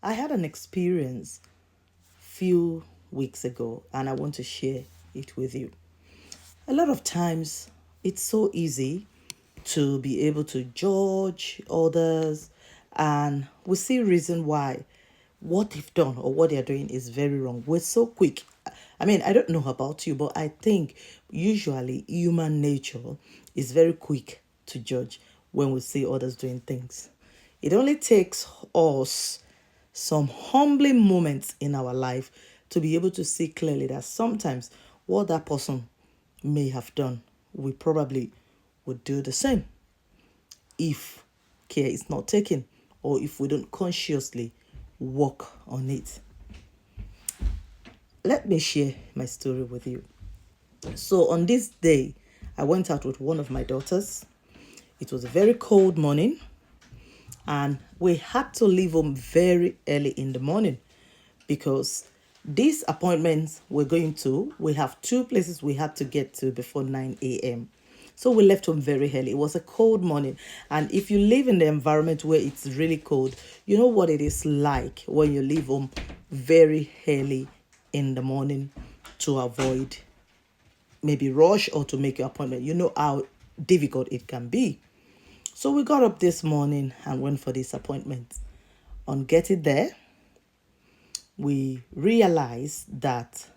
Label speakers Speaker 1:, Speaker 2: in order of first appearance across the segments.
Speaker 1: I had an experience few weeks ago and I want to share it with you. A lot of times it's so easy to be able to judge others, and we see reason why what they've done or what they're doing is very wrong. We're so quick. I mean, I don't know about you, but I think usually human nature is very quick to judge when we see others doing things. It only takes us some humbling moments in our life to be able to see clearly that sometimes what that person may have done, we probably would do the same if care is not taken or if we don't consciously work on it. Let me share my story with you. So, on this day, I went out with one of my daughters. It was a very cold morning, and we had to leave home very early in the morning because these appointments we have two places we had to get to before 9 a.m. So we left home very early. It was a cold morning. And if you live in the environment where it's really cold, you know what it is like when you leave home very early in the morning to avoid maybe rush or to make your appointment. You know how difficult it can be. So we got up this morning and went for this appointment. On getting there, we realized that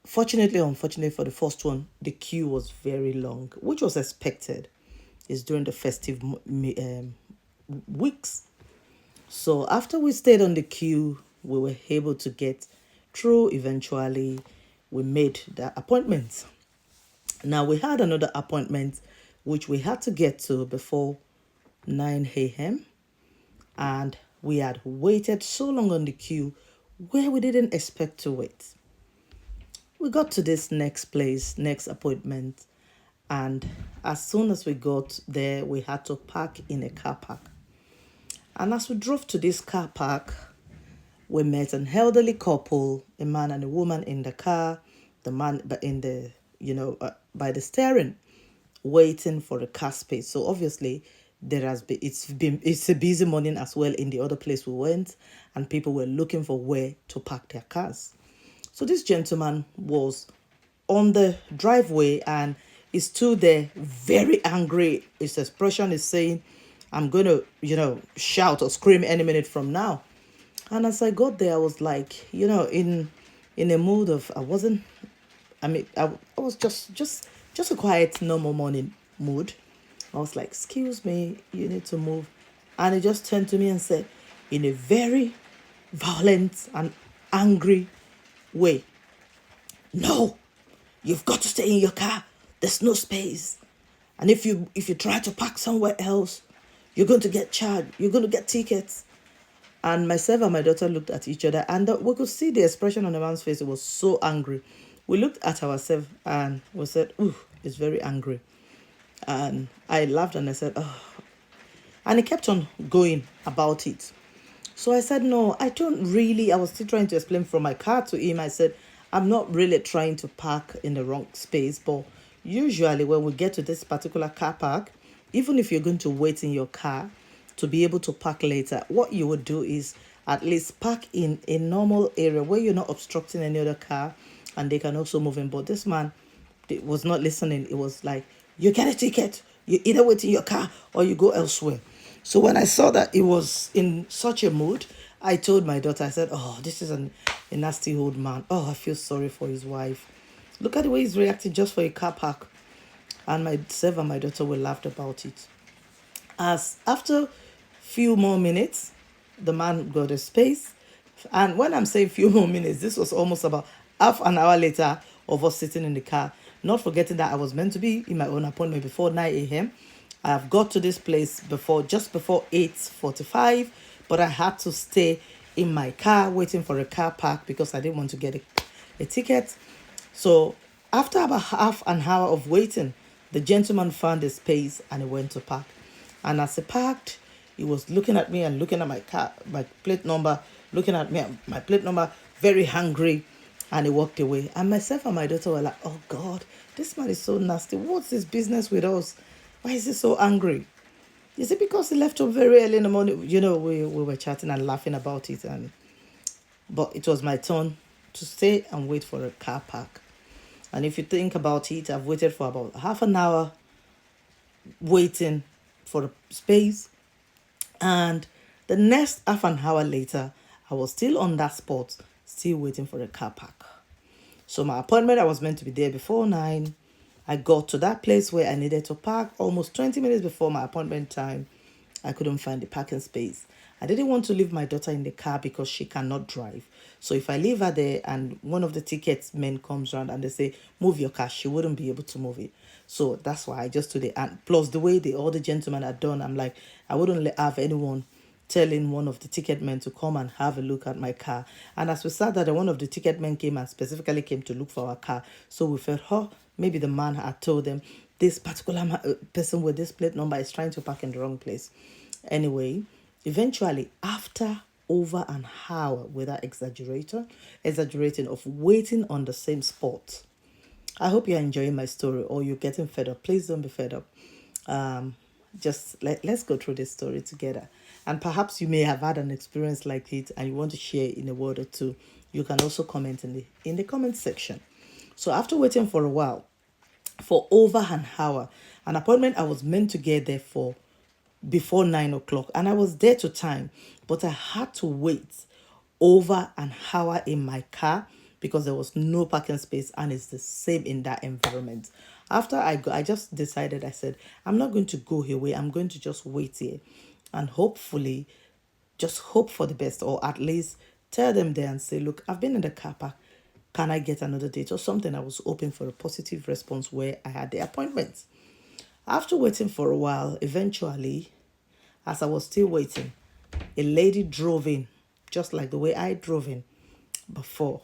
Speaker 1: fortunately, unfortunately for the first one, the queue was very long, which was expected. It's during the festive weeks. So after we stayed on the queue, we were able to get through. Eventually, we made the appointment. Now we had another appointment which we had to get to before 9 a.m. and we had waited so long on the queue where we didn't expect to wait. We got to this next appointment, and as soon as we got there, we had to park in a car park. And as we drove to this car park, we met an elderly couple, a man and a woman in the car, the man in the, by the steering, waiting for a car space. So obviously it's a busy morning as well in the other place we went, and people were looking for where to park their cars. So this gentleman was on the driveway and he stood there very angry. His expression is saying, I'm going to, shout or scream any minute from now. And as I got there, I was like, in a mood of, I was just a quiet, normal morning mood. I was like, excuse me, you need to move. And he just turned to me and said, in a very violent and angry way, no, you've got to stay in your car. There's no space. And if you try to park somewhere else, you're going to get charged. You're going to get tickets. And myself and my daughter looked at each other, and we could see the expression on the man's face. It was so angry. We looked at ourselves and we said, ooh, it's very angry. And I laughed and I said, oh. And he kept on going about it. So I said, no, I was still trying to explain from my car to him. I said, I'm not really trying to park in the wrong space, but usually when we get to this particular car park, even if you're going to wait in your car to be able to park later, what you would do is at least park in a normal area where you're not obstructing any other car and they can also move in. But this man was not listening. It was like, you get a ticket, you either wait in your car or you go elsewhere. So when I saw that he was in such a mood, I told my daughter, I said, oh, this is a nasty old man. Oh, I feel sorry for his wife. Look at the way he's reacting just for a car park. And myself and my daughter were laughed about it. As after few more minutes, the man got a space. And when I'm saying few more minutes, this was almost about half an hour later of us sitting in the car. Not forgetting that I was meant to be in my own appointment before 9 a.m. I've got to this place just before 8:45, but I had to stay in my car waiting for a car park because I didn't want to get a ticket. So after about half an hour of waiting, the gentleman found a space and he went to park. And as he parked, he was looking at me and looking at my car, my plate number, looking at me, my plate number, very hungry. And he walked away. And myself and my daughter were like, oh God, this man is so nasty. What's his business with us? Why is he so angry? Is it because he left home very early in the morning? We were chatting and laughing about it, but it was my turn to stay and wait for a car park. And if you think about it, I've waited for about half an hour waiting for the space. And the next half an hour later, I was still on that spot, still waiting for a car park. So my appointment, I was meant to be there before 9. I got to that place where I needed to park almost 20 minutes before my appointment time. I couldn't find the parking space. I didn't want to leave my daughter in the car because she cannot drive. So if I leave her there and one of the tickets men comes around and they say, move your car, she wouldn't be able to move it. So that's why I just today. And plus the way all the gentlemen are done, I'm like, I wouldn't have anyone telling one of the ticket men to come and have a look at my car. And as we sat there, one of the ticket men came and specifically came to look for our car. So we felt, maybe the man had told them this particular person with this plate number is trying to park in the wrong place. Anyway, eventually, after over an hour, without exaggerating, of waiting on the same spot. I hope you're enjoying my story or you're getting fed up. Please don't be fed up. Just let's go through this story together. And perhaps you may have had an experience like it and you want to share in a word or two. You can also comment in the comment section. So after waiting for a while, for over an hour, an appointment I was meant to get there for before 9 o'clock, and I was there to time, but I had to wait over an hour in my car because there was no parking space, and it's the same in that environment. After I just decided, I said, I'm not going to go away. I'm going to just wait here and hopefully just hope for the best, or at least tell them there and say, look, I've been in the car park. Can I get another date or something? I was hoping for a positive response where I had the appointment. After waiting for a while, eventually, as I was still waiting, a lady drove in, just like the way I drove in before.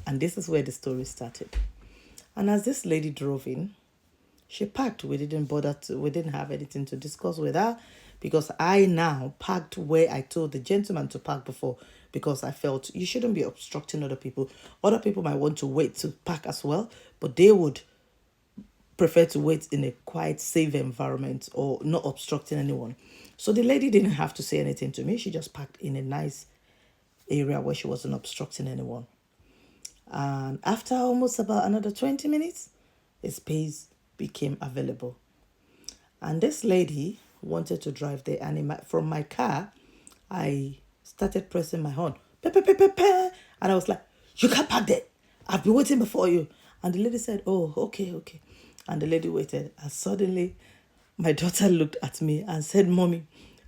Speaker 1: And this is where the story started. And as this lady drove in, she parked. We didn't have anything to discuss with her because I now parked where I told the gentleman to park before, because I felt you shouldn't be obstructing other people. Other people might want to wait to park as well, but they would prefer to wait in a quiet, safe environment or not obstructing anyone. So the lady didn't have to say anything to me. She just parked in a nice area where she wasn't obstructing anyone. And after almost about another 20 minutes, a space became available. And this lady wanted to drive there. And from my car, I started pressing my horn. Pe, pe, pe, pe, pe. And I was like, you can't park there. I've been waiting before you. And the lady said, oh, okay. And the lady waited. And suddenly, my daughter looked at me and said, Mommy,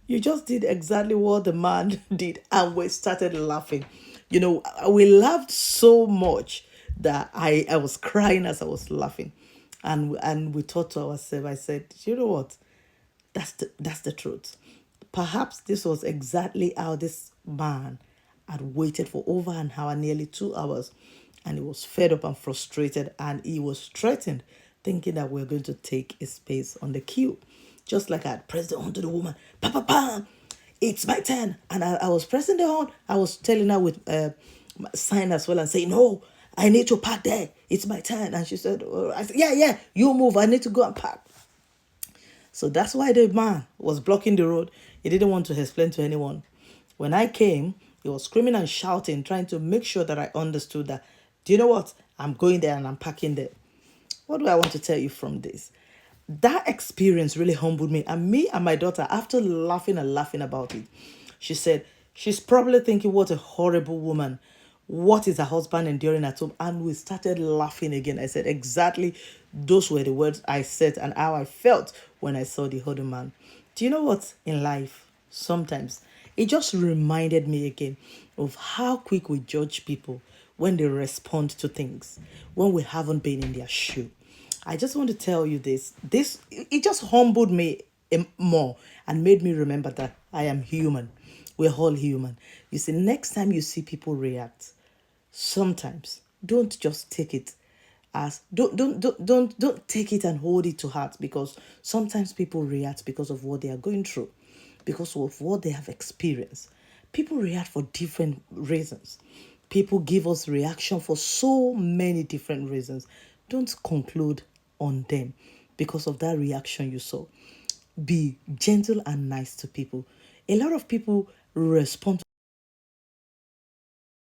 Speaker 1: you just did exactly what the man did. And we started laughing. We laughed so much that I was crying as I was laughing. And we thought to ourselves, I said, you know what? That's the truth. Perhaps this was exactly how this man had waited for over an hour, nearly 2 hours. And he was fed up and frustrated. And he was threatened, thinking that we're going to take a space on the queue. Just like I had pressed the horn to the woman. Pa, pa, pa. It's my turn. And I was pressing the horn. I was telling her with sign as well and saying, no, I need to park there. It's my turn. And she said, oh. I said, yeah, you move. I need to go and park. So that's why the man was blocking the road. He didn't want to explain to anyone. When I came, he was screaming and shouting, trying to make sure that I understood that, do you know what? I'm going there and I'm parking there. What do I want to tell you from this? That experience really humbled me. And me and my daughter, after laughing and laughing about it, she said, she's probably thinking, what a horrible woman. What is her husband enduring at home? And we started laughing again. I said, exactly those were the words I said and how I felt when I saw the other man. Do you know what? In life, sometimes it just reminded me again of how quick we judge people when they respond to things, when we haven't been in their shoe. I just want to tell you this. It just humbled me more and made me remember that I am human. We're all human. You see, next time you see people react, sometimes don't just take it as don't take it and hold it to heart, because sometimes people react because of what they are going through, because of what they have experienced. People react for different reasons. People give us reaction for so many different reasons. Don't conclude on them because of that reaction you saw. be gentle and nice to people. A lot of people respond